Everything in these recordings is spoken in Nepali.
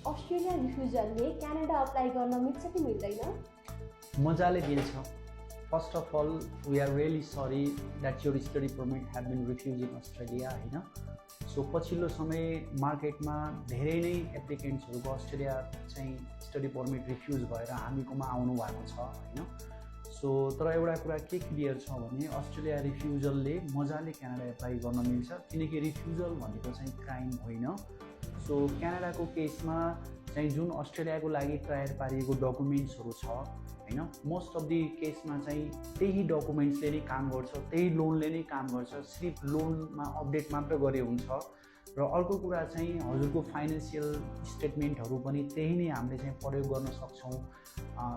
अस्ट्रेलिया रिफ्युजलले क्यानाडा अप्लाई गर्न मिल्छ कि मिल्दैन? मजाले मिल्छ। First of all we are really sorry that your study permit have been refuse in Australia होइन। सो पछिल्लो समय मार्केटमा धेरै नै एप्लिकेन्ट्सहरूको अस्ट्रेलिया चाहिँ स्टडी पर्मिट रिफ्युज भएर हामीकोमा आउनु भएको छ होइन। सो तर एउटा कुरा के क्लियर छ भने अस्ट्रेलिया रिफ्युजलले मजाले क्यानाडा एप्लाई गर्न मिल्छ, किनकि रिफ्युजल भनेको चाहिँ क्राइम होइन। सो क्यानाडाको केसमा चाहिँ जुन अस्ट्रेलियाको लागि तयार पारिएको डकुमेन्ट्सहरू छ होइन, मोस्ट अफ दि केसमा चाहिँ त्यही डकुमेन्ट्सले नै काम गर्छ, त्यही लोनले नै काम गर्छ, सिर्फ लोनमा अपडेट मात्र गरे हुन्छ। र अर्को कुरा चाहिँ हजुरको फाइनेन्सियल स्टेटमेन्टहरू पनि त्यही नै हामीले चाहिँ प्रयोग गर्न सक्छौँ।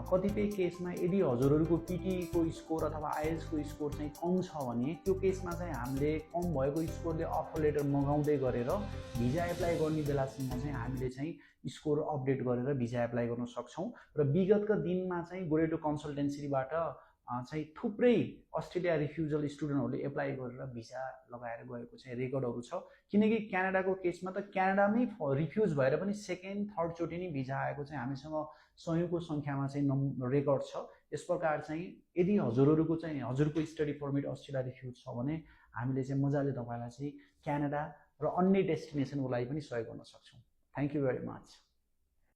कतिपय केसमा यदि हजुरहरूको पिटीको स्कोर अथवा आइएल्सको स्कोर चाहिँ कम छ भने त्यो केसमा चाहिँ हामीले कम भएको स्कोरले अफर लेटर मगाउँदै गरेर भिजा एप्लाई गर्ने बेलासम्म चाहिँ हामीले चाहिँ स्कोर अपडेट गरेर भिजा एप्लाई गर्न सक्छौँ। र विगतका दिनमा चाहिँ गोरेटो कन्सल्टेन्सीबाट चाहिँ थुप्रै अस्ट्रेलिया रिफ्युजल स्टुडेन्टहरूले एप्लाई गरेर भिजा लगाएर गएको चाहिँ रेकर्डहरू छ। किनकि क्यानाडाको केसमा त क्यानाडामै रिफ्युज भएर पनि सेकेन्ड थर्डचोटि नै भिजा आएको चाहिँ हामीसँग सयौँको सङ्ख्यामा चाहिँ रेकर्ड छ। यस प्रकार चाहिँ यदि हजुरहरूको चाहिँ हजुरको स्टडी पर्मिट अस्ट्रेलिया रिफ्युज छ भने हामीले चाहिँ मजाले तपाईँलाई चाहिँ क्यानाडा र अन्य डेस्टिनेसनको लागि पनि सहयोग गर्न सक्छौँ। Thank you very much.